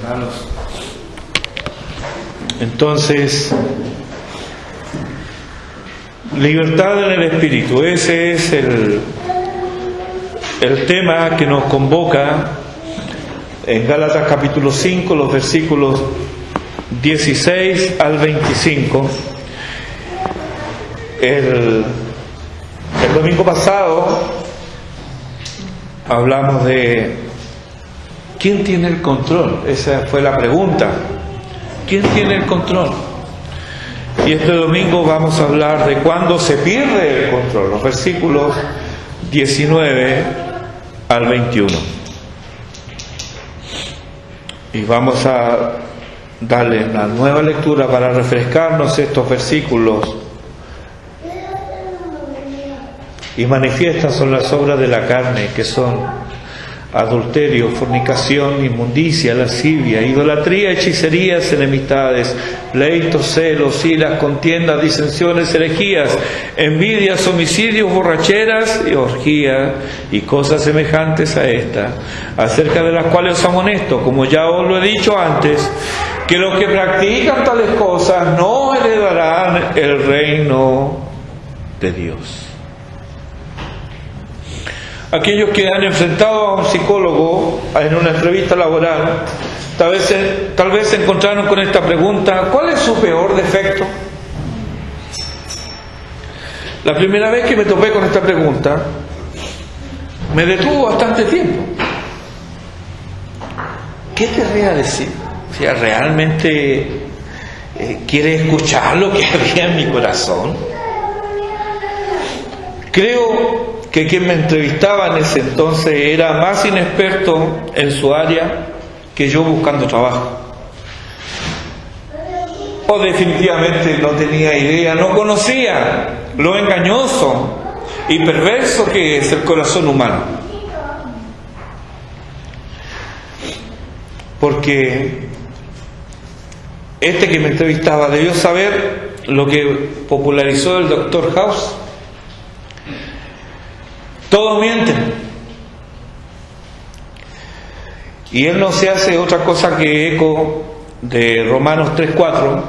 hermanos. Entonces, libertad en el espíritu, ese es el tema que nos convoca en Gálatas capítulo 5, los versículos 16 al 25. El domingo pasado hablamos de ¿quién tiene el control? Esa fue la pregunta. ¿Quién tiene el control? Y este domingo vamos a hablar de cuándo se pierde el control, los versículos 19 al 21. Y vamos a darle una nueva lectura para refrescarnos estos versículos. Y manifiestas son las obras de la carne, que son adulterio, fornicación, inmundicia, lascivia, idolatría, hechicerías, enemistades, pleitos, celos, iras, contiendas, disensiones, herejías, envidias, homicidios, borracheras y orgías y cosas semejantes a esta, acerca de las cuales os amonesto, como ya os lo he dicho antes, que los que practican tales cosas no heredarán el reino de Dios. Aquellos que han enfrentado a un psicólogo en una entrevista laboral, tal vez se encontraron con esta pregunta: ¿cuál es su peor defecto? La primera vez que me topé con esta pregunta, me detuvo bastante tiempo. ¿Qué querría decir? O sea, ¿realmente quiere escuchar lo que había en mi corazón? Creo que quien me entrevistaba en ese entonces era más inexperto en su área que yo buscando trabajo. O definitivamente no tenía idea, no conocía lo engañoso y perverso que es el corazón humano. Porque este que me entrevistaba debió saber lo que popularizó el Dr. House. Todos mienten. Y él no se hace otra cosa que eco de Romanos 3:4,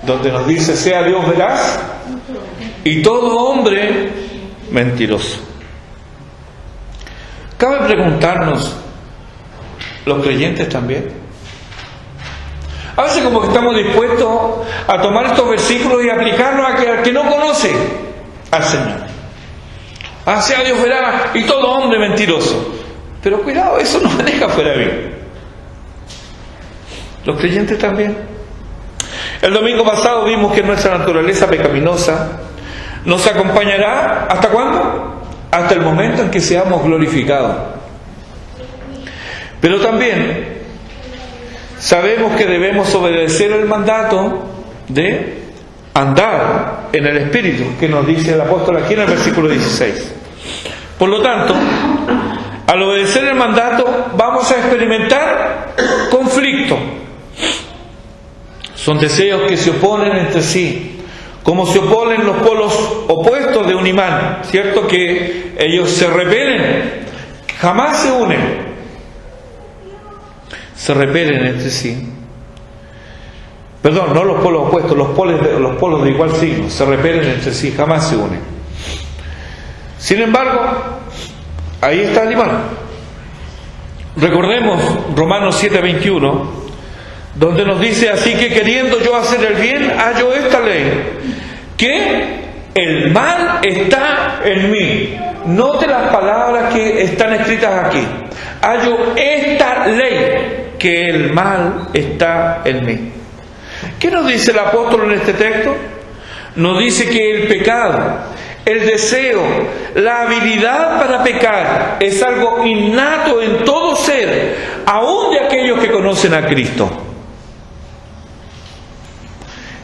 donde nos dice: sea Dios veraz y todo hombre mentiroso. Cabe preguntarnos, ¿los creyentes también? A veces como que estamos dispuestos a tomar estos versículos y aplicarlos al que no conoce al Señor. Sea Dios veraz y todo hombre mentiroso. Pero cuidado, eso no me deja fuera bien. Los creyentes también. El domingo pasado vimos que nuestra naturaleza pecaminosa nos acompañará ¿hasta cuándo? Hasta el momento en que seamos glorificados. Pero también sabemos que debemos obedecer el mandato de andar en el Espíritu, que nos dice el apóstol aquí en el versículo 16. Por lo tanto, al obedecer el mandato vamos a experimentar conflicto. Son deseos que se oponen entre sí, como se oponen los polos opuestos de un imán, ¿cierto? Que ellos se repelen, jamás se unen, se repelen entre sí. Perdón, no los polos opuestos, los polos de igual signo, se repelen entre sí, jamás se unen. Sin embargo, ahí está el imán. Recordemos Romanos 7:21, donde nos dice: así que queriendo yo hacer el bien, hallo esta ley, que el mal está en mí. Note las palabras que están escritas aquí. Hallo esta ley, que el mal está en mí. ¿Qué nos dice el apóstol en este texto? Nos dice que el pecado, el deseo, la habilidad para pecar es algo innato en todo ser, aún de aquellos que conocen a Cristo.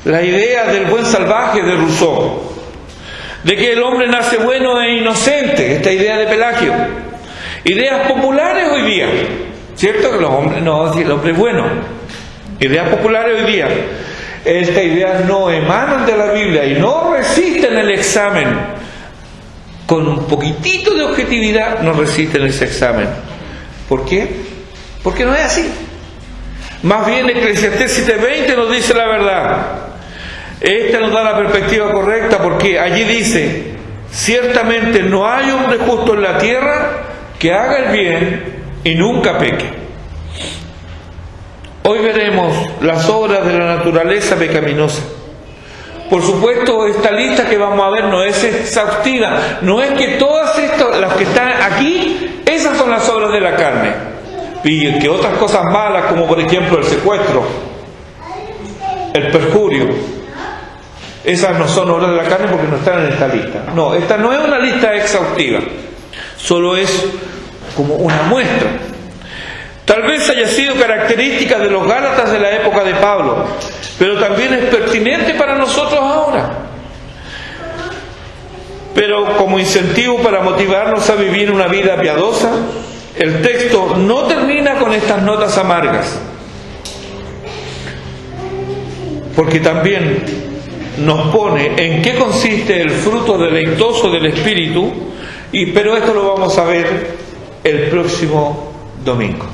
La idea del buen salvaje de Rousseau, de que el hombre nace bueno e inocente, esta idea de Pelagio, ideas populares hoy día, ¿cierto? Que los hombres, no, el hombre es bueno. Ideas populares hoy día. Estas ideas no emanan de la Biblia y no resisten el examen. Con un poquitito de objetividad no resisten ese examen. ¿Por qué? Porque no es así. Más bien Eclesiastés 7:20 nos dice la verdad. Esta nos da la perspectiva correcta, porque allí dice: ciertamente no hay hombre justo en la tierra que haga el bien y nunca peque. Hoy veremos las obras de la naturaleza pecaminosa. Por supuesto, esta lista que vamos a ver no es exhaustiva. No es que todas estas, las que están aquí, esas son las obras de la carne. Y que otras cosas malas, como por ejemplo el secuestro, el perjurio, esas no son obras de la carne porque no están en esta lista. No, esta no es una lista exhaustiva. Solo es como una muestra. Tal vez haya sido característica de los Gálatas de la época de Pablo, pero también es pertinente para nosotros ahora. Pero como incentivo para motivarnos a vivir una vida piadosa, el texto no termina con estas notas amargas, porque también nos pone en qué consiste el fruto deleitoso del Espíritu, pero esto lo vamos a ver el próximo domingo.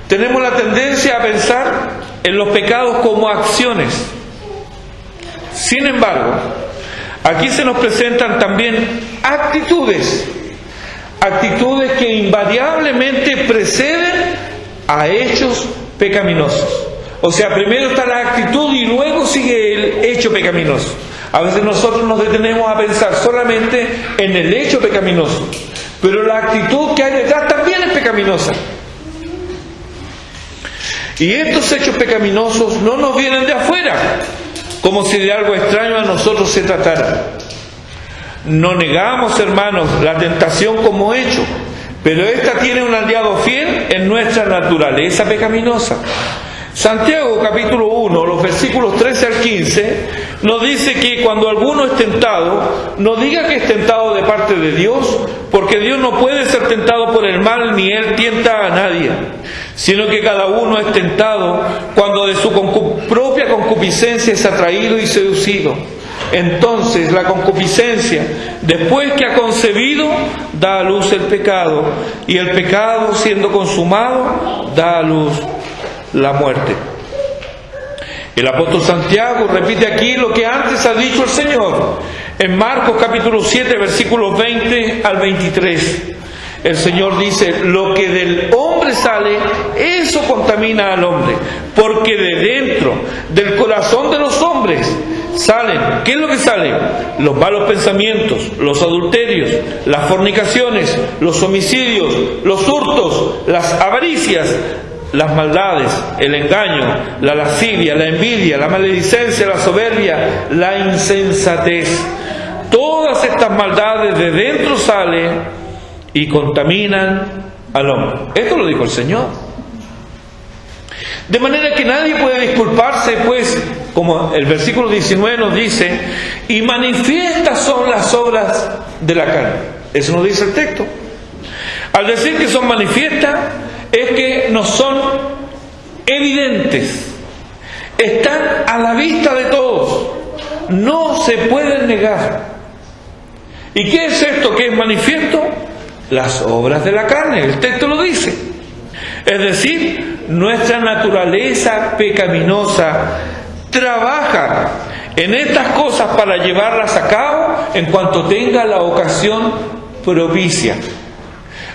Tenemos la tendencia a pensar en los pecados como acciones. Sin embargo, aquí se nos presentan también actitudes que invariablemente preceden a hechos pecaminosos. O sea, primero está la actitud y luego sigue el hecho pecaminoso. A veces nosotros nos detenemos a pensar solamente en el hecho pecaminoso, pero la actitud que hay detrás también es pecaminosa. Y estos hechos pecaminosos no nos vienen de afuera, como si de algo extraño a nosotros se tratara. No negamos, hermanos, la tentación como hecho, pero esta tiene un aliado fiel en nuestra naturaleza pecaminosa. Santiago capítulo 1, los versículos 13 al 15, nos dice que cuando alguno es tentado, no diga que es tentado de parte de Dios, porque Dios no puede ser tentado por el mal, ni Él tienta a nadie, sino que cada uno es tentado cuando de su propia concupiscencia es atraído y seducido. Entonces la concupiscencia, después que ha concebido, da a luz el pecado, y el pecado, siendo consumado, da a luz la muerte. El apóstol Santiago repite aquí lo que antes ha dicho el Señor en Marcos capítulo 7 versículos 20 al 23. El Señor dice: lo que del hombre sale, eso contamina al hombre, porque de dentro del corazón de los hombres salen, ¿qué es lo que sale? Los malos pensamientos, los adulterios, las fornicaciones, los homicidios, los hurtos, las avaricias, las maldades, el engaño, la lascivia, la envidia, la maledicencia, la soberbia, la insensatez. Todas estas maldades de dentro salen y contaminan al hombre. Esto lo dijo el Señor. De manera que nadie puede disculparse, pues, como el versículo 19 nos dice, y manifiestas son las obras de la carne. Eso nos dice el texto. Al decir que son manifiestas, es que no son evidentes, están a la vista de todos, no se pueden negar. ¿Y qué es esto que es manifiesto? Las obras de la carne, el texto lo dice. Es decir, nuestra naturaleza pecaminosa trabaja en estas cosas para llevarlas a cabo en cuanto tenga la ocasión propicia.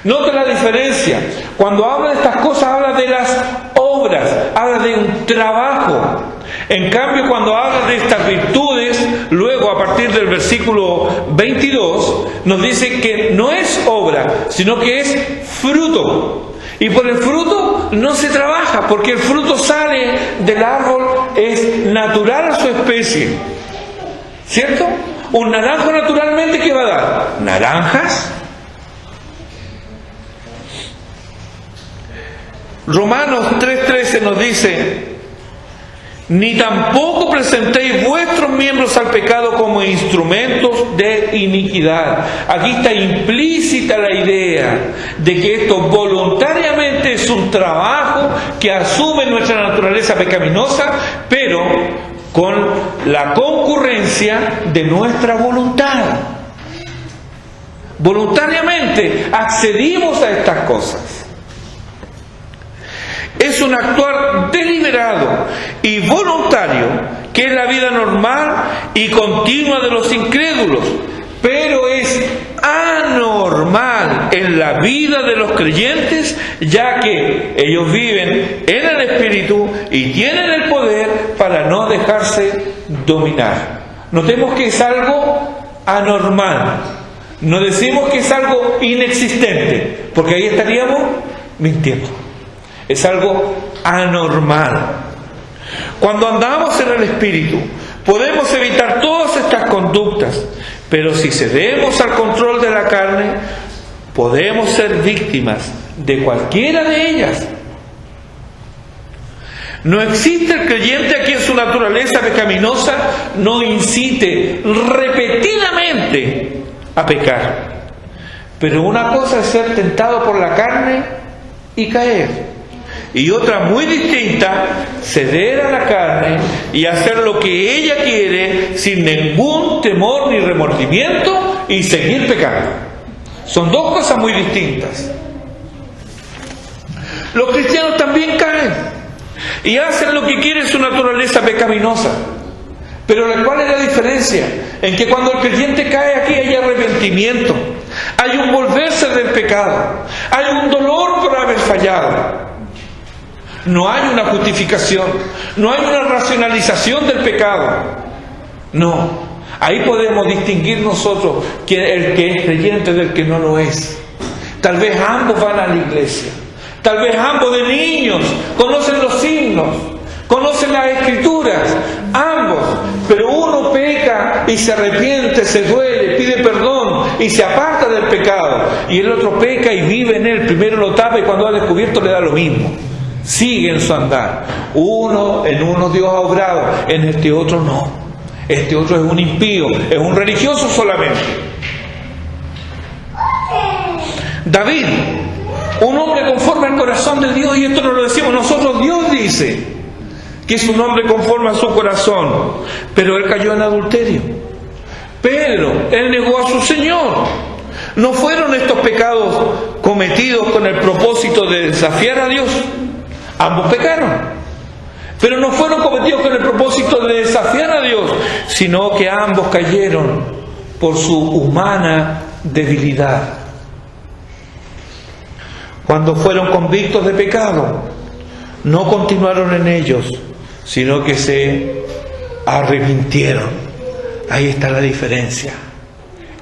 Note la diferencia. Cuando habla de estas cosas, habla de las obras, habla de un trabajo. En cambio, cuando habla de estas virtudes, luego a partir del versículo 22, nos dice que no es obra, sino que es fruto. Y por el fruto no se trabaja, porque el fruto sale del árbol, es natural a su especie. ¿Cierto? Un naranjo naturalmente, ¿qué va a dar? Naranjas. Romanos 3:13 nos dice: ni tampoco presentéis vuestros miembros al pecado como instrumentos de iniquidad. Aquí está implícita la idea de que esto voluntariamente es un trabajo que asume nuestra naturaleza pecaminosa, pero con la concurrencia de nuestra voluntad. Voluntariamente accedimos a estas cosas. es un actuar deliberado y voluntario, que es la vida normal y continua de los incrédulos, pero es anormal en la vida de los creyentes, ya que ellos viven en el Espíritu y tienen el poder para no dejarse dominar. Notemos que es algo anormal. No decimos que es algo inexistente, porque ahí estaríamos mintiendo. Es algo anormal. Cuando andamos en el Espíritu, podemos evitar todas estas conductas, pero si cedemos al control de la carne, podemos ser víctimas de cualquiera de ellas. No existe el creyente a quien su naturaleza pecaminosa no incite repetidamente a pecar. Pero una cosa es ser tentado por la carne y caer, y otra muy distinta, ceder a la carne y hacer lo que ella quiere sin ningún temor ni remordimiento y seguir pecando. Son dos cosas muy distintas. Los cristianos también caen y hacen lo que quiere su naturaleza pecaminosa. Pero ¿cuál es la diferencia? En que cuando el creyente cae aquí hay arrepentimiento, hay un volverse del pecado, hay un dolor por haber fallado. No hay una justificación, no hay una racionalización del pecado. No, ahí podemos distinguir nosotros el que es creyente del que no lo es. Tal vez ambos van a la iglesia, tal vez ambos de niños conocen los signos, conocen las escrituras, ambos, pero uno peca y se arrepiente, se duele, pide perdón y se aparta del pecado, y el otro peca y vive en él, primero lo tapa y cuando ha descubierto le da lo mismo, sigue en su andar. En uno Dios ha obrado, en este otro no, este otro es un impío, es un religioso solamente. David, un hombre conforme al corazón de Dios, y esto no lo decimos nosotros, Dios dice que es un hombre conforme a su corazón, pero él cayó en adulterio. Pero él negó a su Señor. ¿No fueron estos pecados cometidos con el propósito de desafiar a Dios? Ambos pecaron, pero no fueron cometidos con el propósito de desafiar a Dios, sino que ambos cayeron por su humana debilidad. Cuando fueron convictos de pecado, no continuaron en ellos, sino que se arrepintieron. Ahí está la diferencia,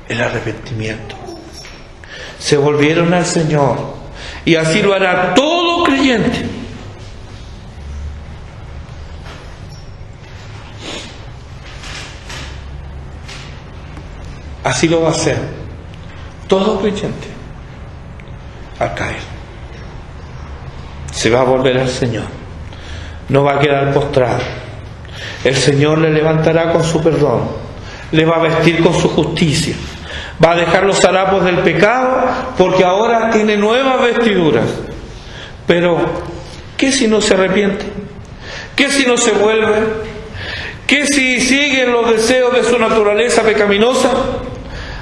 el arrepentimiento. Se volvieron al Señor, y así lo hará todo creyente. Así lo va a hacer todo creyente al caer. Se va a volver al Señor, no va a quedar postrado. El Señor le levantará con su perdón, le va a vestir con su justicia, va a dejar los harapos del pecado, porque ahora tiene nuevas vestiduras. Pero ¿qué si no se arrepiente? ¿Qué si no se vuelve? ¿Qué si siguen los deseos de su naturaleza pecaminosa?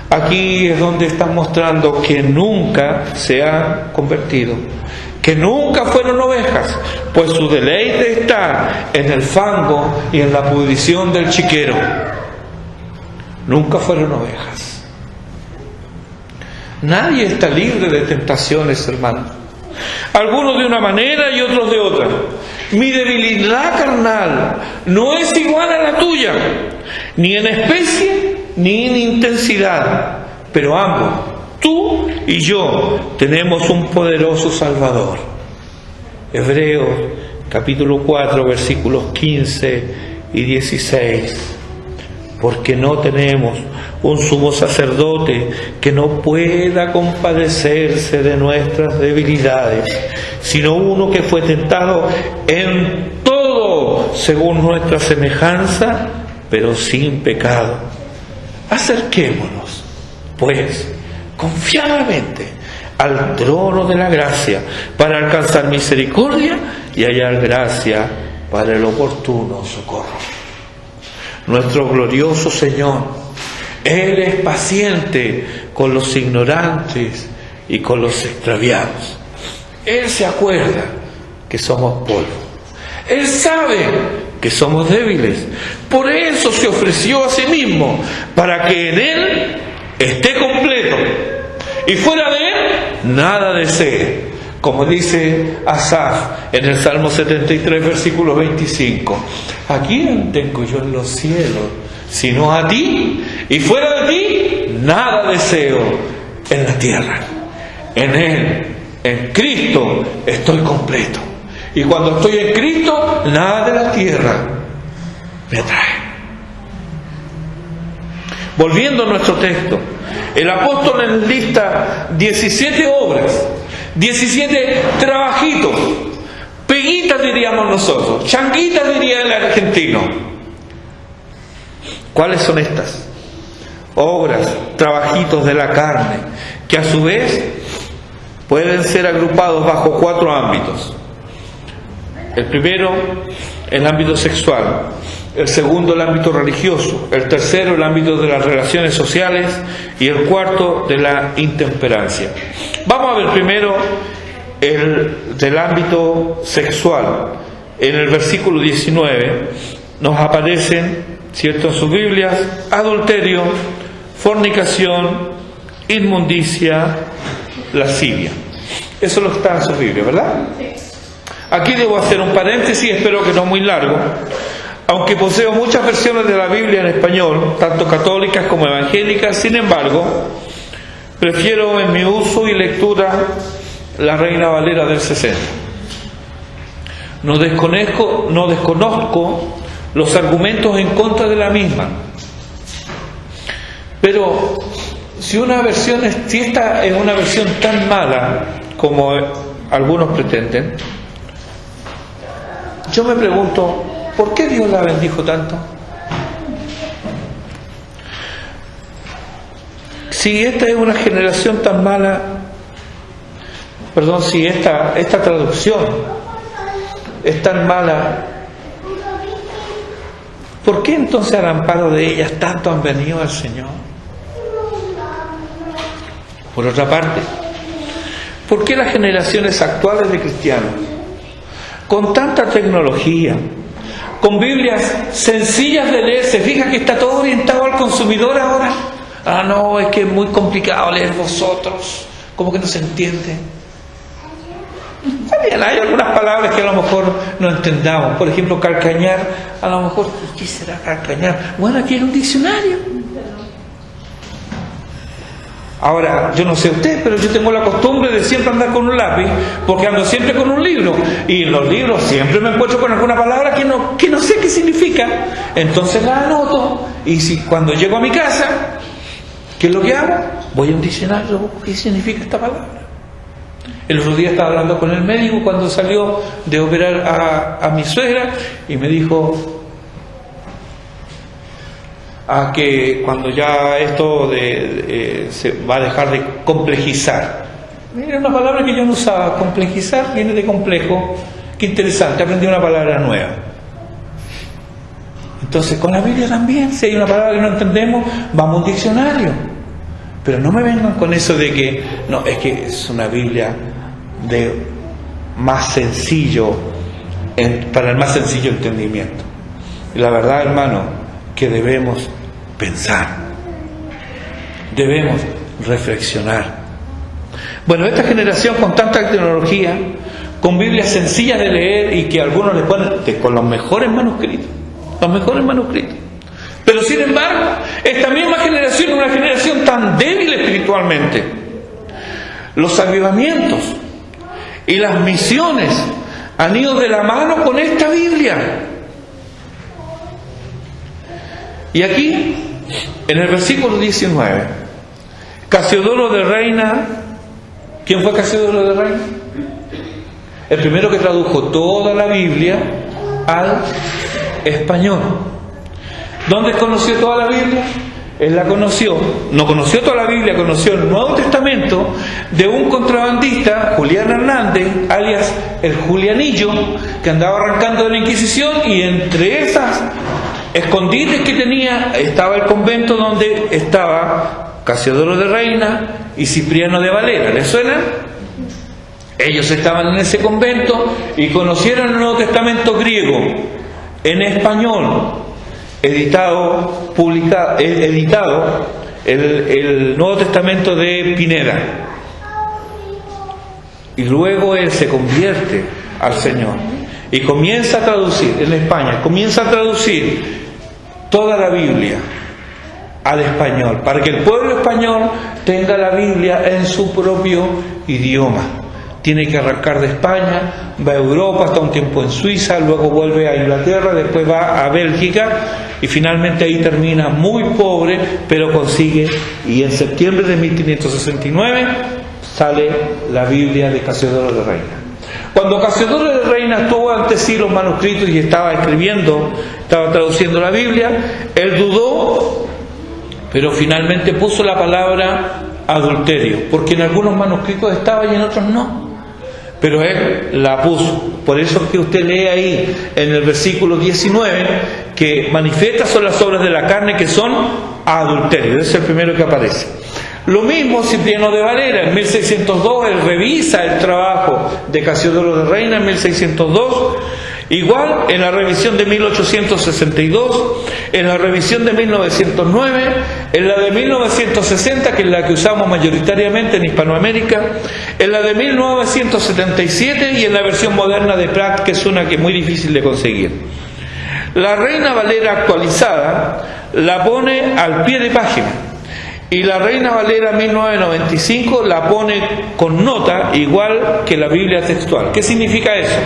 Aquí es donde están mostrando que nunca se han convertido, que nunca fueron ovejas, pues su deleite está en el fango y en la pudrición del chiquero. Nunca fueron ovejas. Nadie está libre de tentaciones, hermanos. Algunos de una manera y otros de otra. Mi debilidad carnal no es igual a la tuya, ni en especie ni en intensidad, pero ambos, tú y yo, tenemos un poderoso Salvador. Hebreos capítulo 4 versículos 15 y 16. Porque no tenemos un sumo sacerdote que no pueda compadecerse de nuestras debilidades, sino uno que fue tentado en todo según nuestra semejanza, pero sin pecado. Acerquémonos, pues, confiadamente al trono de la gracia para alcanzar misericordia y hallar gracia para el oportuno socorro. Nuestro glorioso Señor, Él es paciente con los ignorantes y con los extraviados. Él se acuerda que somos polvo. Él sabe que somos débiles. Por eso se ofreció a sí mismo, para que en Él esté completo. Y fuera de Él, nada desee. Como dice Asaf en el Salmo 73, versículo 25. ¿A quién tengo yo en los cielos, sino a ti? Y fuera de ti, nada deseo en la tierra. En Él, en Cristo, estoy completo. Y cuando estoy en Cristo, nada de la tierra me atrae. Volviendo a nuestro texto, el apóstol enlista 17 obras, 17 trabajitos, peguitas diríamos nosotros, changuitas diría el argentino. ¿Cuáles son estas? Obras, trabajitos de la carne, que a su vez pueden ser agrupados bajo 4 ámbitos. El primero, el ámbito sexual. El segundo, el ámbito religioso. El tercero, el ámbito de las relaciones sociales. Y el cuarto, de la intemperancia. Vamos a ver primero el del ámbito sexual. En el versículo 19 nos aparecen, ¿cierto?, en sus Biblias: adulterio, fornicación, inmundicia, lascivia. Eso lo está en sus Biblias, ¿verdad? Aquí debo hacer un paréntesis, espero que no muy largo. Aunque poseo muchas versiones de la Biblia en español, tanto católicas como evangélicas, sin embargo, prefiero en mi uso y lectura la Reina Valera del 60. No desconozco los argumentos en contra de la misma. Pero si esta es una versión tan mala como algunos pretenden, yo me pregunto, ¿por qué Dios la bendijo tanto? Si esta es una generación tan mala, si esta traducción es tan mala, ¿por qué entonces al amparo de ellas tanto han venido al Señor? Por otra parte, ¿por qué las generaciones actuales de cristianos, con tanta tecnología, con Biblias sencillas de leer, se fija que está todo orientado al consumidor ahora? Ah, no, es que es muy complicado leer vosotros, como que no se entiende. Está bien, hay algunas palabras que a lo mejor no entendamos. Por ejemplo, calcañar, a lo mejor, ¿qué será calcañar? Bueno, aquí hay un diccionario. Ahora, yo no sé usted, pero yo tengo la costumbre de siempre andar con un lápiz, porque ando siempre con un libro, y en los libros siempre me encuentro con alguna palabra que no sé qué significa. Entonces la anoto, y cuando llego a mi casa, ¿qué es lo que hago? Voy a un diccionario, ¿qué significa esta palabra? El otro día estaba hablando con el médico cuando salió de operar a mi suegra, y me dijo que cuando ya esto se va a dejar de complejizar. Mira, una palabra que yo no usaba, complejizar, viene de complejo. Qué interesante, aprendí una palabra nueva. Entonces con la Biblia también, si hay una palabra que no entendemos, vamos a un diccionario. Pero no me vengan con eso de que no, es que es una Biblia de más sencillo, para el más sencillo entendimiento. Y la verdad, hermano, que debemos pensar, debemos reflexionar. Bueno, esta generación con tanta tecnología, con Biblias sencillas de leer y que algunos les ponen con los mejores manuscritos, pero sin embargo, esta misma generación es una generación tan débil espiritualmente. Los avivamientos y las misiones han ido de la mano con esta Biblia. Y aquí, en el versículo 19, Casiodoro de Reina, ¿quién fue Casiodoro de Reina? El primero que tradujo toda la Biblia al español. ¿Dónde conoció toda la Biblia? Él la conoció, no conoció toda la Biblia, conoció el Nuevo Testamento de un contrabandista, Julián Hernández, alias el Julianillo, que andaba arrancando de la Inquisición, y entre esas escondites que tenía estaba el convento donde estaba Casiodoro de Reina y Cipriano de Valera. ¿Les suena? Ellos estaban en ese convento y conocieron el Nuevo Testamento griego en español, editado el Nuevo Testamento de Pineda. Y luego él se convierte al Señor y comienza a traducir en España, comienza a traducir toda la Biblia al español, para que el pueblo español tenga la Biblia en su propio idioma. Tiene que arrancar de España, va a Europa, está un tiempo en Suiza, luego vuelve a Inglaterra, después va a Bélgica y finalmente ahí termina muy pobre, pero consigue, y en septiembre de 1569 sale la Biblia de Casiodoro de Reina. Cuando Casiodoro de Reina tuvo ante sí los manuscritos y estaba escribiendo, estaba traduciendo la Biblia, él dudó, pero finalmente puso la palabra adulterio, porque en algunos manuscritos estaba y en otros no, pero él la puso. Por eso que usted lee ahí en el versículo 19 que manifiestas son las obras de la carne que son adulterio. Ese es el primero que aparece. Lo mismo Cipriano de Valera, en 1602 él revisa el trabajo de Casiodoro de Reina en 1602, igual en la revisión de 1862, en la revisión de 1909, en la de 1960, que es la que usamos mayoritariamente en Hispanoamérica, en la de 1977 y en la versión moderna de Pratt, que es una que es muy difícil de conseguir. La Reina Valera actualizada la pone al pie de página, y la Reina Valera 1995 la pone con nota, igual que la Biblia textual. ¿Qué significa eso?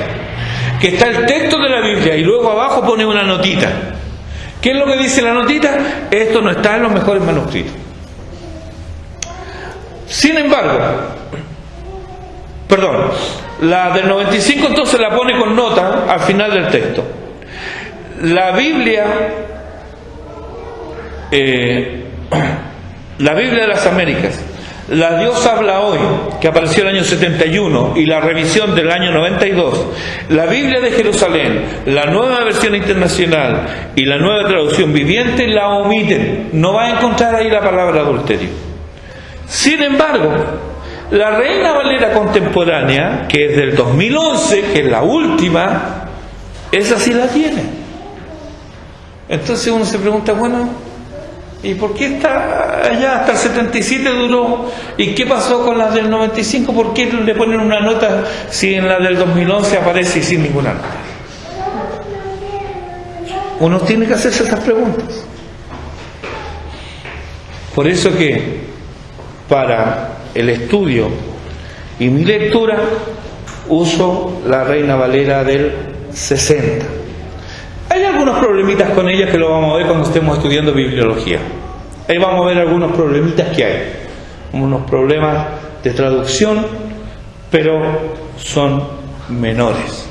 Que está el texto de la Biblia y luego abajo pone una notita. ¿Qué es lo que dice la notita? Esto no está en los mejores manuscritos. Sin embargo, la del 95 entonces la pone con nota al final del texto. La Biblia de las Américas, la Dios habla hoy, que apareció el año 71, y la revisión del año 92, la Biblia de Jerusalén, la nueva versión internacional y la nueva traducción viviente la omiten. No va a encontrar ahí la palabra adulterio. Sin embargo, la Reina Valera contemporánea, que es del 2011, que es la última, esa sí la tiene. Entonces uno se pregunta, bueno, ¿y por qué está allá hasta el 77 duró? ¿Y qué pasó con las del 95? ¿Por qué le ponen una nota si en la del 2011 aparece sin ninguna nota? Uno tiene que hacerse esas preguntas. Por eso que para el estudio y mi lectura uso la Reina Valera del 60. Hay algunos problemitas con ella que lo vamos a ver cuando estemos estudiando bibliología. Ahí vamos a ver algunos problemitas que hay. Unos problemas de traducción, pero son menores.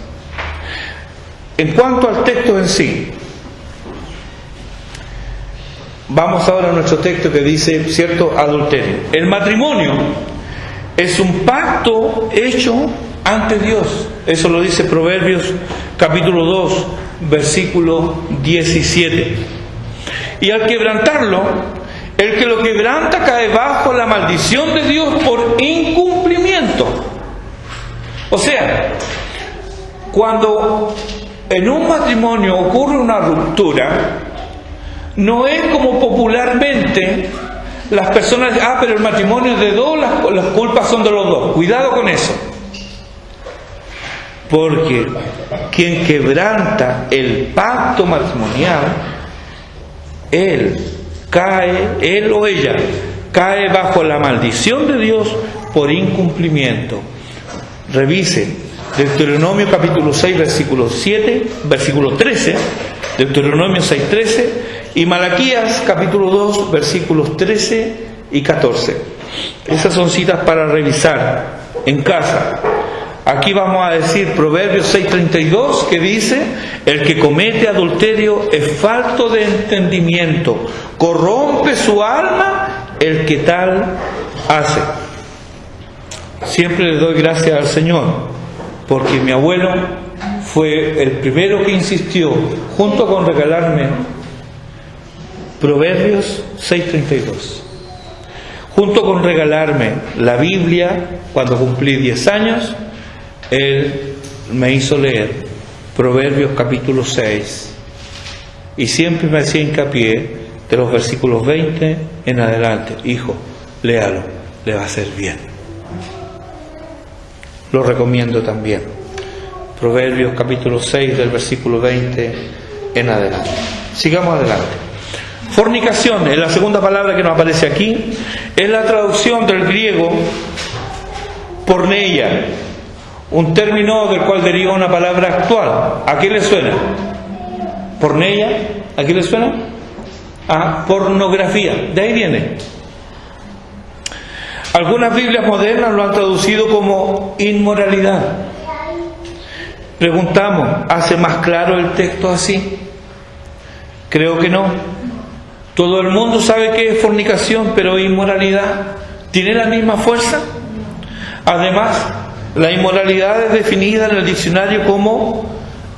En cuanto al texto en sí, vamos ahora a nuestro texto que dice, cierto, adulterio. El matrimonio es un pacto hecho ante Dios. Eso lo dice Proverbios capítulo 2, versículo 17. Y al quebrantarlo, el que lo quebranta cae bajo la maldición de Dios por incumplimiento. O sea, cuando en un matrimonio ocurre una ruptura, no es como popularmente las personas dicen, pero el matrimonio es de dos, las culpas son de los dos. Cuidado con eso. Porque quien quebranta el pacto matrimonial, él o ella cae bajo la maldición de Dios por incumplimiento. Revise Deuteronomio capítulo 6 versículo 13, Deuteronomio 6:13 y Malaquías capítulo 2 versículos 13 y 14. Esas son citas para revisar en casa. Aquí vamos a decir Proverbios 6:32, que dice: el que comete adulterio es falto de entendimiento, corrompe su alma el que tal hace. Siempre le doy gracias al Señor, porque mi abuelo fue el primero que insistió, junto con regalarme Proverbios 6:32, junto con regalarme la Biblia cuando cumplí 10 años, Él me hizo leer Proverbios capítulo 6 y siempre me hacía hincapié de los versículos 20 en adelante. Hijo, léalo, le va a hacer bien. Lo recomiendo también. Proverbios capítulo 6 del versículo 20 en adelante. Sigamos adelante. Fornicación es la segunda palabra que nos aparece aquí. Es la traducción del griego porneia, un término del cual deriva una palabra actual. ¿A qué le suena? Porneia, ¿a qué le suena? A pornografía. De ahí viene. Algunas Biblias modernas lo han traducido como inmoralidad. Preguntamos, ¿hace más claro el texto así? Creo que no. Todo el mundo sabe que es fornicación, pero inmoralidad ¿tiene la misma fuerza? Además, la inmoralidad es definida en el diccionario como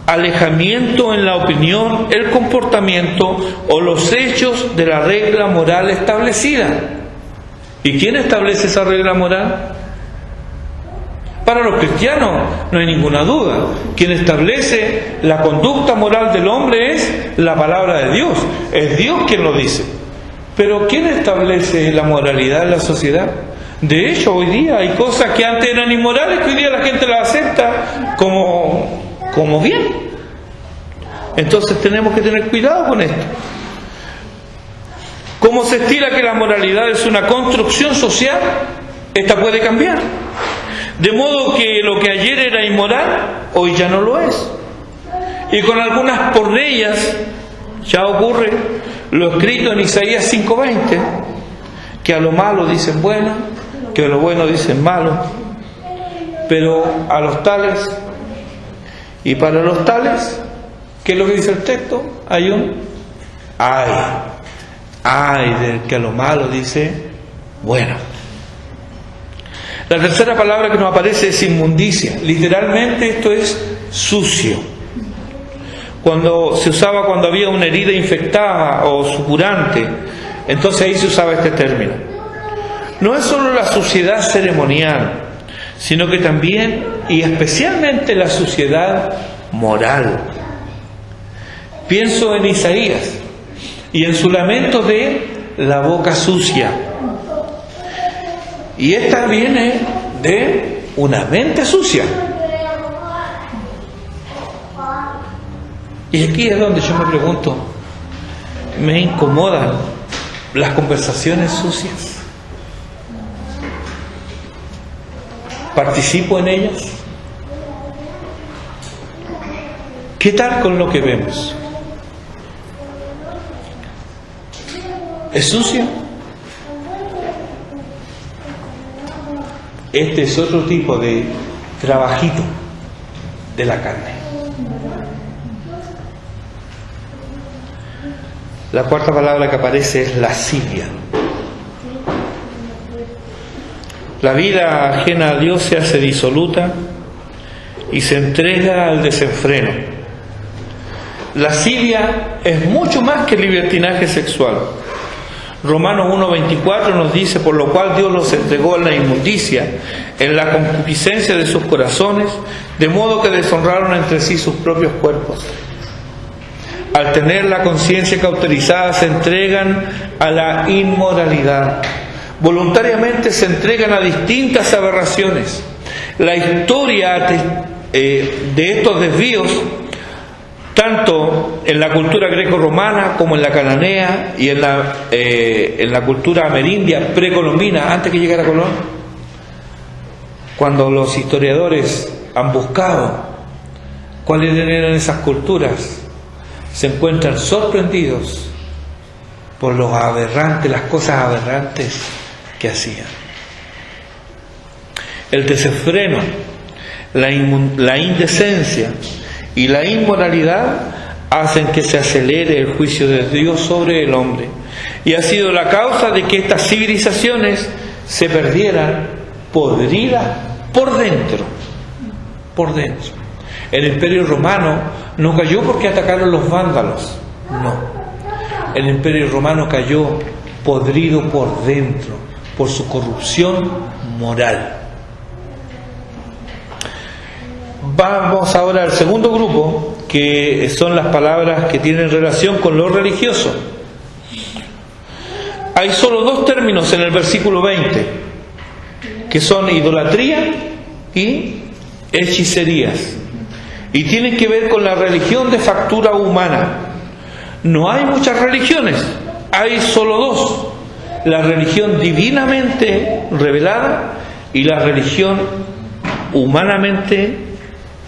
alejamiento en la opinión, el comportamiento o los hechos de la regla moral establecida. ¿Y quién establece esa regla moral? Para los cristianos no hay ninguna duda. Quien establece la conducta moral del hombre es la palabra de Dios. Es Dios quien lo dice. Pero ¿quién establece la moralidad en la sociedad? De hecho, hoy día hay cosas que antes eran inmorales que hoy día la gente las acepta como bien. Entonces tenemos que tener cuidado con esto. Como se estila que la moralidad es una construcción social, esta puede cambiar. De modo que lo que ayer era inmoral, hoy ya no lo es. Y con algunas pornellas ya ocurre lo escrito en Isaías 5:20, que a lo malo dicen bueno, que a lo bueno dicen malo, pero a los tales y para los tales, ¿qué es lo que dice el texto? Hay un ay del que a lo malo dice bueno. La tercera palabra que nos aparece es inmundicia. Literalmente esto es sucio. Se usaba cuando había una herida infectada o supurante, entonces ahí se usaba este término. No es solo la suciedad ceremonial, sino que también y especialmente la suciedad moral. Pienso en Isaías y en su lamento de la boca sucia. Y esta viene de una mente sucia. Y aquí es donde yo me pregunto, ¿me incomodan las conversaciones sucias? ¿Participo en ellas? ¿Qué tal con lo que vemos? ¿Es sucio? Este es otro tipo de trabajito de la carne. La cuarta palabra que aparece es lascivia. La vida ajena a Dios se hace disoluta y se entrega al desenfreno. Lascivia es mucho más que libertinaje sexual. Romanos 1:24 nos dice: por lo cual Dios los entregó en la inmundicia, en la concupiscencia de sus corazones, de modo que deshonraron entre sí sus propios cuerpos. Al tener la conciencia cauterizada, se entregan a la inmoralidad. Voluntariamente se entregan a distintas aberraciones. La historia de estos desvíos, tanto en la cultura greco-romana como en la cananea y en la cultura amerindia precolombina, antes que llegara Colón, cuando los historiadores han buscado cuáles eran esas culturas, se encuentran sorprendidos por los aberrantes, las cosas aberrantes que hacían. El desenfreno, la indecencia y la inmoralidad hacen que se acelere el juicio de Dios sobre el hombre, y ha sido la causa de que estas civilizaciones se perdieran podridas por dentro. El Imperio Romano no cayó porque atacaron los vándalos, no. El Imperio Romano cayó podrido por dentro, por su corrupción moral. Vamos ahora al segundo grupo, que son las palabras que tienen relación con lo religioso. Hay solo dos términos en el versículo 20, que son idolatría y hechicerías, y tienen que ver con la religión de factura humana. No hay muchas religiones, hay solo dos: la religión divinamente revelada y la religión humanamente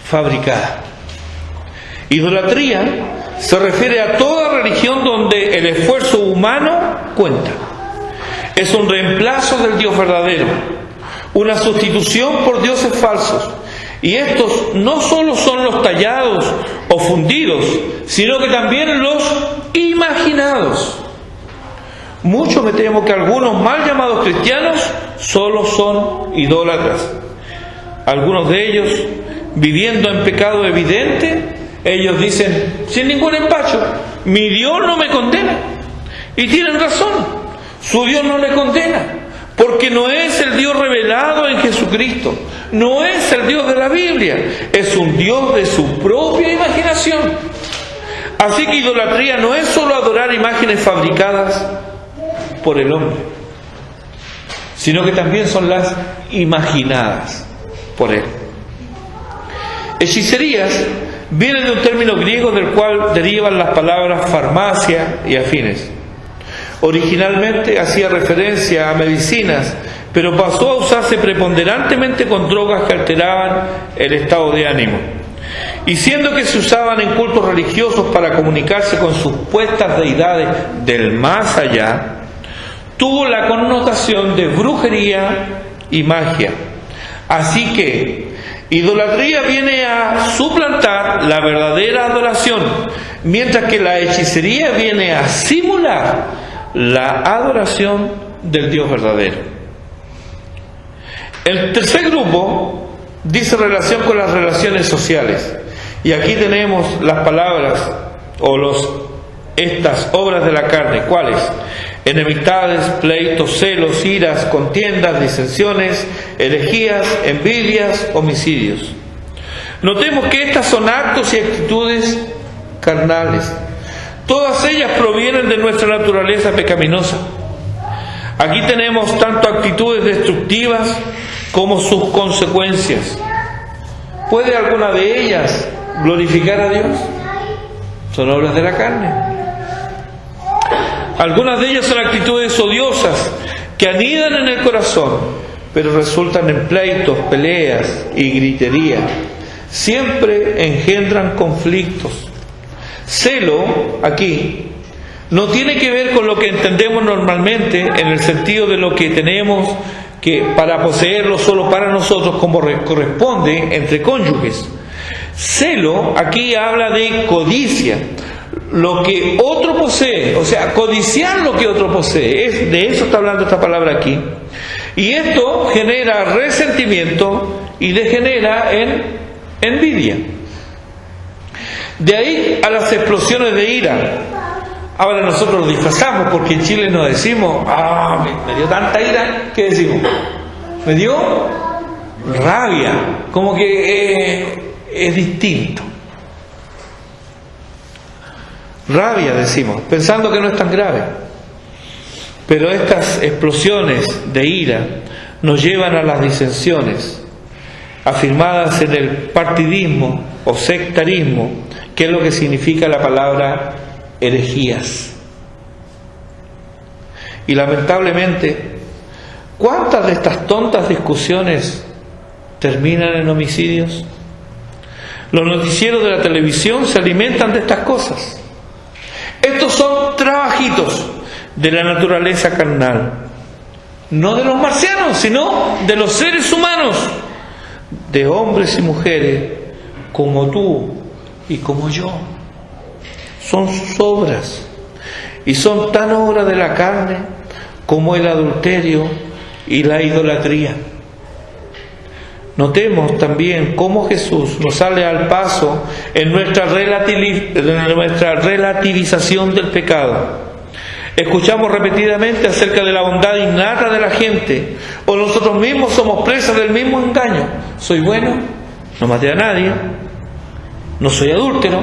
fabricada. Idolatría se refiere a toda religión donde el esfuerzo humano cuenta. Es un reemplazo del Dios verdadero, una sustitución por dioses falsos. Y estos no solo son los tallados o fundidos, sino que también los imaginados. Mucho me temo que algunos mal llamados cristianos solo son idólatras. Algunos de ellos, viviendo en pecado evidente, ellos dicen sin ningún empacho: mi Dios no me condena. Y tienen razón, su Dios no le condena, porque no es el Dios revelado en Jesucristo, no es el Dios de la Biblia, es un Dios de su propia imaginación. Así que idolatría no es solo adorar imágenes fabricadas por el hombre, sino que también son las imaginadas por él. Hechicerías viene de un término griego del cual derivan las palabras farmacia y afines. Originalmente hacía referencia a medicinas, pero pasó a usarse preponderantemente con drogas que alteraban el estado de ánimo. Y siendo que se usaban en cultos religiosos para comunicarse con supuestas deidades del más allá, tuvo la connotación de brujería y magia. Así que idolatría viene a suplantar la verdadera adoración, mientras que la hechicería viene a simular la adoración del Dios verdadero. El tercer grupo dice relación con las relaciones sociales, y aquí tenemos las palabras o estas obras de la carne. ¿Cuáles? Enemistades, pleitos, celos, iras, contiendas, disensiones, herejías, envidias, homicidios. Notemos que estas son actos y actitudes carnales. Todas ellas provienen de nuestra naturaleza pecaminosa. Aquí tenemos tanto actitudes destructivas como sus consecuencias. ¿Puede alguna de ellas glorificar a Dios? Son obras de la carne. Algunas de ellas son actitudes odiosas que anidan en el corazón, pero resultan en pleitos, peleas y gritería. Siempre engendran conflictos. Celo, aquí, no tiene que ver con lo que entendemos normalmente en el sentido de lo que tenemos que para poseerlo solo para nosotros, como corresponde entre cónyuges. Celo aquí habla de codicia, lo que otro posee, o sea, codiciar lo que otro posee. De eso está hablando esta palabra aquí. Y esto genera resentimiento y degenera en envidia. De ahí a las explosiones de ira. Ahora nosotros lo disfrazamos, porque en Chile nos decimos: me dio tanta ira. ¿Qué decimos? Me dio rabia. Como que es distinto. Rabia decimos, pensando que no es tan grave. Pero estas explosiones de ira nos llevan a las disensiones, afirmadas en el partidismo o sectarismo, que es lo que significa la palabra herejías. Y lamentablemente, ¿cuántas de estas tontas discusiones terminan en homicidios? Los noticieros de la televisión se alimentan de estas cosas. Estos son trabajitos de la naturaleza carnal, no de los marcianos, sino de los seres humanos, de hombres y mujeres como tú y como yo. Son sus obras, y son tan obra de la carne como el adulterio y la idolatría. Notemos también cómo Jesús nos sale al paso en nuestra relativización del pecado. Escuchamos repetidamente acerca de la bondad innata de la gente, o nosotros mismos somos presas del mismo engaño. Soy bueno, no maté a nadie, no soy adúltero.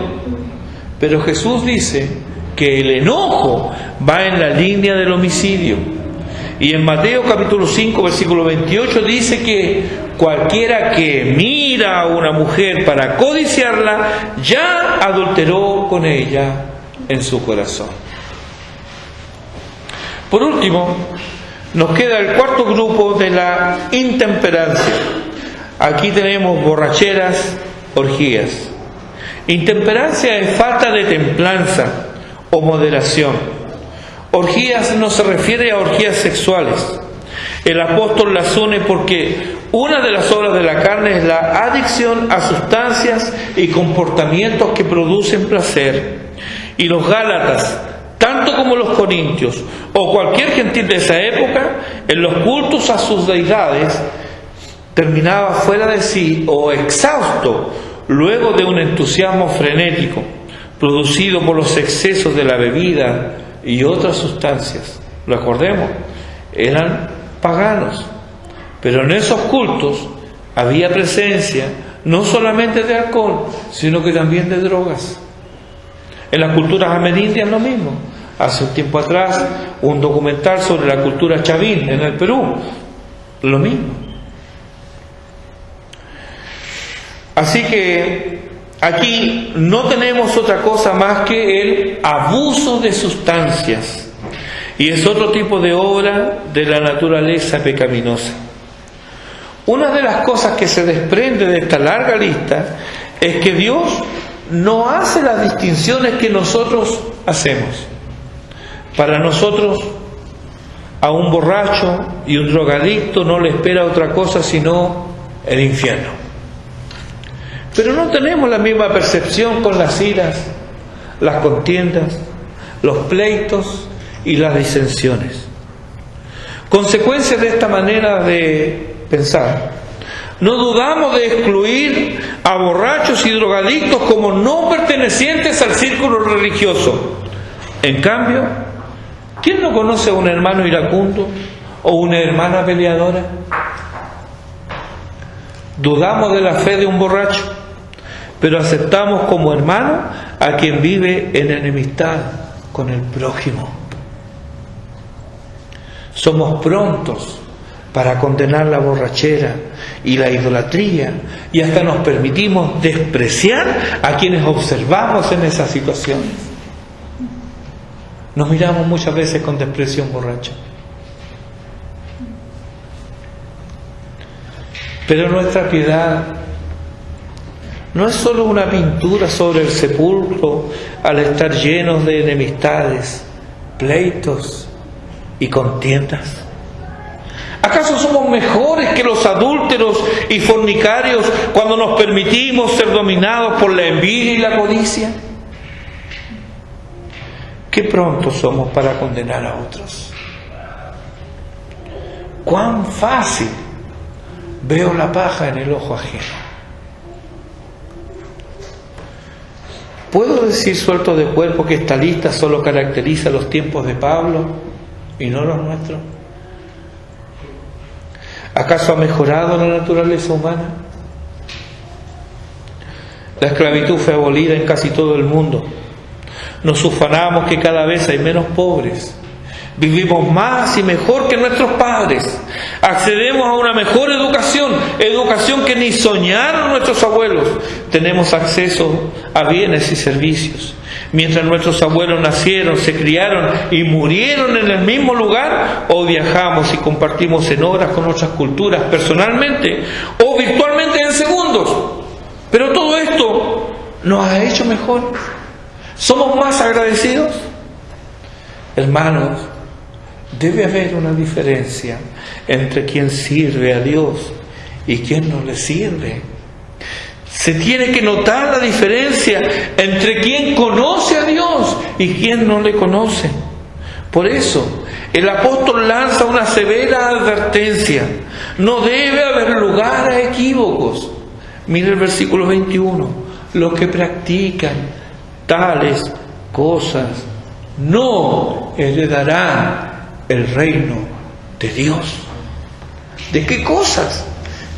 Pero Jesús dice que el enojo va en la línea del homicidio. Y en Mateo capítulo 5, versículo 28 dice que cualquiera que mira a una mujer para codiciarla, ya adulteró con ella en su corazón. Por último, nos queda el cuarto grupo de la intemperancia. Aquí tenemos borracheras, orgías. Intemperancia es falta de templanza o moderación. Orgías no se refiere a orgías sexuales. El apóstol las une porque una de las obras de la carne es la adicción a sustancias y comportamientos que producen placer. Y los gálatas, tanto como los corintios o cualquier gentil de esa época, en los cultos a sus deidades, terminaba fuera de sí o exhausto luego de un entusiasmo frenético producido por los excesos de la bebida y otras sustancias. Recordemos, eran paganos, pero en esos cultos había presencia no solamente de alcohol, sino que también de drogas. En las culturas amerindias lo mismo. Hace un tiempo atrás un documental sobre la cultura chavín en el Perú, lo mismo. Así que aquí no tenemos otra cosa más que el abuso de sustancias, y es otro tipo de obra de la naturaleza pecaminosa. Una de las cosas que se desprende de esta larga lista es que Dios no hace las distinciones que nosotros hacemos. Para nosotros, a un borracho y un drogadicto no le espera otra cosa sino el infierno. Pero no tenemos la misma percepción con las iras, las contiendas, los pleitos y las disensiones. Consecuencia de esta manera de pensar, no dudamos de excluir a borrachos y drogadictos como no pertenecientes al círculo religioso. En cambio, ¿quién no conoce a un hermano iracundo o una hermana peleadora? Dudamos de la fe de un borracho, pero aceptamos como hermano a quien vive en enemistad con el prójimo. Somos prontos para condenar la borrachera y la idolatría, y hasta nos permitimos despreciar a quienes observamos en esas situaciones. Nos miramos muchas veces con desprecio a un borracho. Pero nuestra piedad no es solo una pintura sobre el sepulcro al estar llenos de enemistades, pleitos y contiendas. ¿Acaso somos mejores que los adúlteros y fornicarios cuando nos permitimos ser dominados por la envidia y la codicia? Qué pronto somos para condenar a otros. Cuán fácil veo la paja en el ojo ajeno. ¿Puedo decir suelto de cuerpo que esta lista solo caracteriza los tiempos de Pablo y no los nuestros? ¿Acaso ha mejorado la naturaleza humana? La esclavitud fue abolida en casi todo el mundo. Nos ufanamos que cada vez hay menos pobres. Vivimos más y mejor que nuestros padres. Accedemos a una mejor educación que ni soñaron nuestros abuelos. Tenemos acceso a bienes y servicios. Mientras nuestros abuelos nacieron, se criaron y murieron en el mismo lugar, o viajamos y compartimos en horas con otras culturas personalmente o virtualmente en segundos. Pero todo esto nos ha hecho mejor. ¿Somos más agradecidos? Hermanos, debe haber una diferencia entre quien sirve a Dios y quien no le sirve. Se tiene que notar la diferencia entre quien conoce a Dios y quien no le conoce. Por eso, el apóstol lanza una severa advertencia. No debe haber lugar a equívocos. Mire el versículo 21. Los que practican tales cosas no heredarán el reino de Dios. ¿De qué cosas?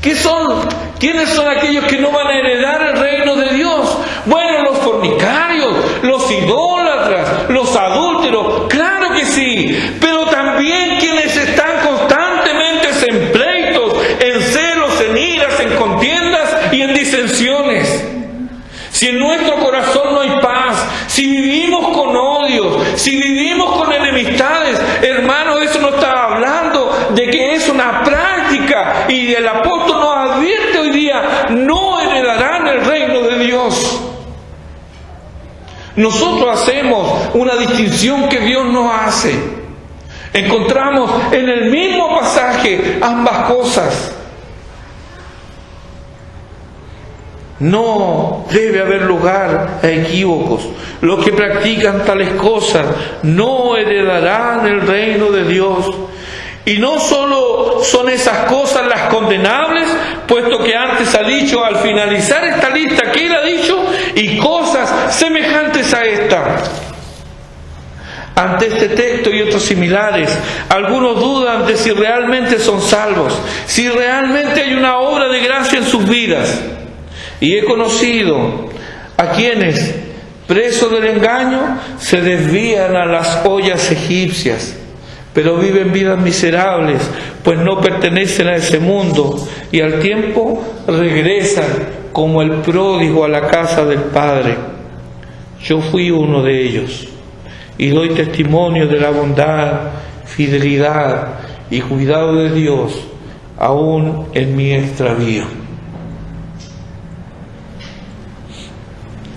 ¿Quiénes son aquellos que no van a heredar el reino de Dios? Bueno, los fornicarios, los idólatras, los adúlteros, claro que sí, pero también quienes están constantemente en pleitos, en celos, en iras, en contiendas y en disensiones. Si en nuestro corazón no hay paz, si vivimos con odios, si vivimos con enemistades, hermano, eso no está hablando de que es una práctica, y el apóstol nos advierte hoy día: no heredarán el reino de Dios. Nosotros hacemos una distinción que Dios no hace. Encontramos en el mismo pasaje ambas cosas. No debe haber lugar a equívocos. Los que practican tales cosas no heredarán el reino de Dios. Y no solo son esas cosas las condenables, puesto que antes ha dicho, al finalizar esta lista que él ha dicho, y cosas semejantes a esta. Ante este texto y otros similares, algunos dudan de si realmente son salvos, si realmente hay una obra de gracia en sus vidas. Y he conocido a quienes, presos del engaño, se desvían a las ollas egipcias, pero viven vidas miserables, pues no pertenecen a ese mundo, y al tiempo regresan como el pródigo a la casa del Padre. Yo fui uno de ellos, y doy testimonio de la bondad, fidelidad y cuidado de Dios, aún en mi extravío.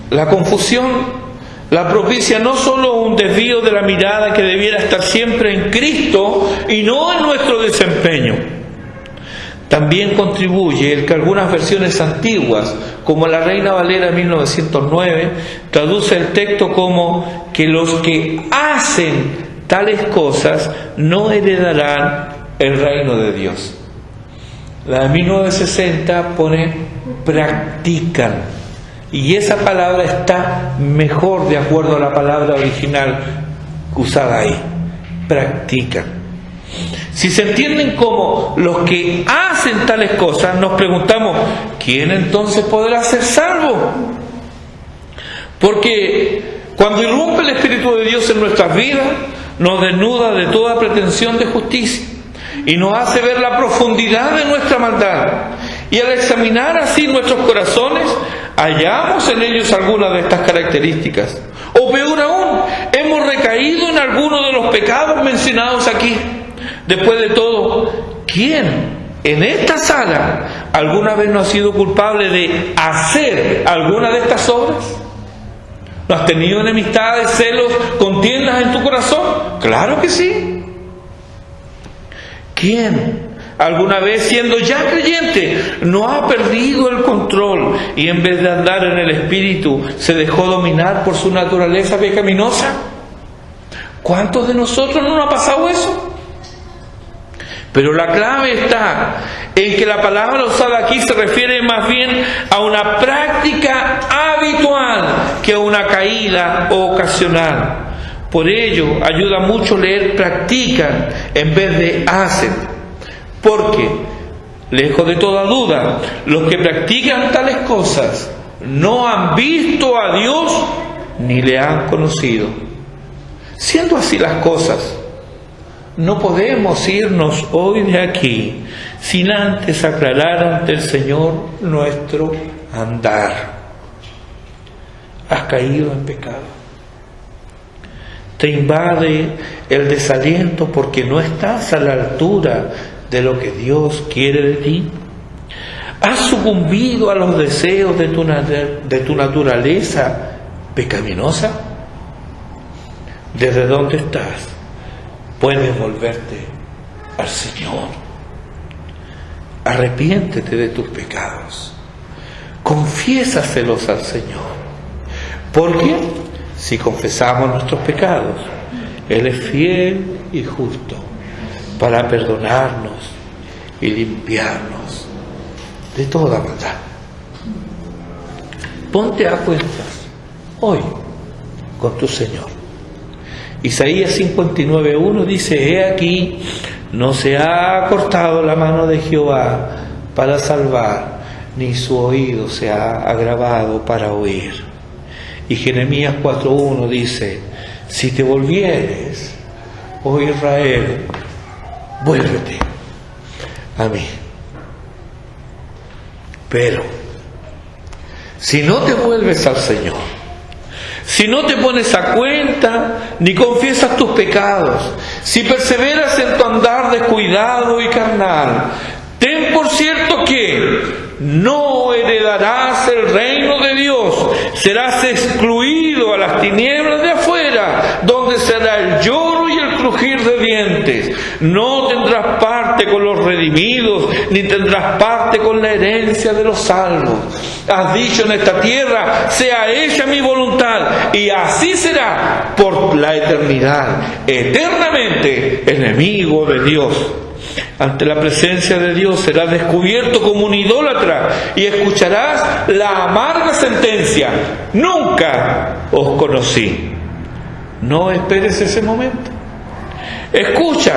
La confusión la propicia no solo un desvío de la mirada que debiera estar siempre en Cristo y no en nuestro desempeño. También contribuye el que algunas versiones antiguas, como la Reina Valera 1909, traduce el texto como que los que hacen tales cosas no heredarán el reino de Dios. La de 1960 pone practican. Y esa palabra está mejor de acuerdo a la palabra original usada ahí. Practican. Si se entienden como los que hacen tales cosas, nos preguntamos: ¿quién entonces podrá ser salvo? Porque cuando irrumpe el Espíritu de Dios en nuestras vidas, nos desnuda de toda pretensión de justicia y nos hace ver la profundidad de nuestra maldad. Y al examinar así nuestros corazones, hallamos en ellos algunas de estas características. O peor aún, hemos recaído en alguno de los pecados mencionados aquí. Después de todo, ¿quién en esta sala alguna vez no ha sido culpable de hacer alguna de estas obras? ¿No has tenido enemistades, celos, contiendas en tu corazón? Claro que sí. ¿Quién alguna vez, siendo ya creyente, no ha perdido el control y en vez de andar en el Espíritu se dejó dominar por su naturaleza pecaminosa? ¿Cuántos de nosotros no nos ha pasado eso? Pero la clave está en que la palabra usada aquí se refiere más bien a una práctica habitual que a una caída ocasional. Por ello, ayuda mucho leer practican en vez de hacen. Porque, lejos de toda duda, los que practican tales cosas no han visto a Dios ni le han conocido. Siendo así las cosas, no podemos irnos hoy de aquí sin antes aclarar ante el Señor nuestro andar. Has caído en pecado. Te invade el desaliento porque no estás a la altura de lo que Dios quiere de ti. ¿Has sucumbido a los deseos de tu naturaleza pecaminosa? ¿Desde dónde estás? Puedes volverte al Señor. Arrepiéntete de tus pecados. Confiésaselos al Señor. Porque si confesamos nuestros pecados, Él es fiel y justo para perdonarnos y limpiarnos de toda maldad. Ponte a cuentas hoy con tu Señor. Isaías 59:1 dice: He aquí, no se ha cortado la mano de Jehová para salvar, ni su oído se ha agravado para oír. Y Jeremías 4:1 dice: si te volvieres, oh Israel, vuélvete a mí. Pero si no te vuelves al Señor, si no te pones a cuenta ni confiesas tus pecados, si perseveras en tu andar descuidado y carnal, ten por cierto que no heredarás el reino de Dios, serás excluido a las tinieblas de afuera, donde será el lloro y el crujir de dientes. No tendrás parte con los redimidos, ni tendrás parte con la herencia de los salvos. Has dicho en esta tierra: sea hecha mi voluntad, y así será por la eternidad, eternamente enemigo de Dios. Ante la presencia de Dios serás descubierto como un idólatra y escucharás la amarga sentencia: nunca os conocí. No esperes ese momento. Escucha,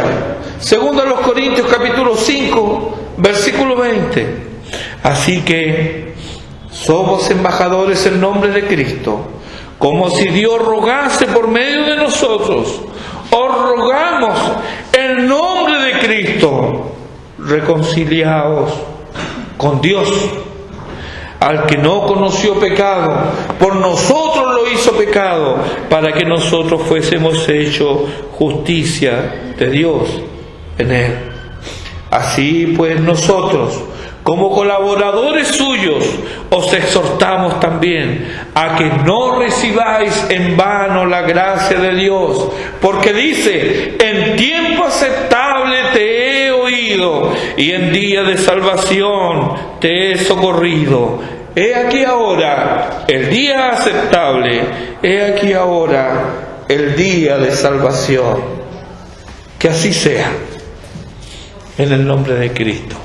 2 Corintios capítulo 5, versículo 20. Así que somos embajadores en nombre de Cristo, como si Dios rogase por medio de nosotros. Os rogamos en nombre de Cristo, reconciliaos con Dios. Al que no conoció pecado, por nosotros lo hizo pecado, para que nosotros fuésemos hechos justicia de Dios en él. Así pues nosotros, como colaboradores suyos, os exhortamos también a que no recibáis en vano la gracia de Dios, porque dice: en tiempo aceptable te he oído, y en día de salvación te he socorrido. He aquí ahora el día aceptable, he aquí ahora el día de salvación. Que así sea, en el nombre de Cristo.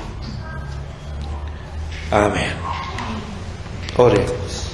Amén. Oremos.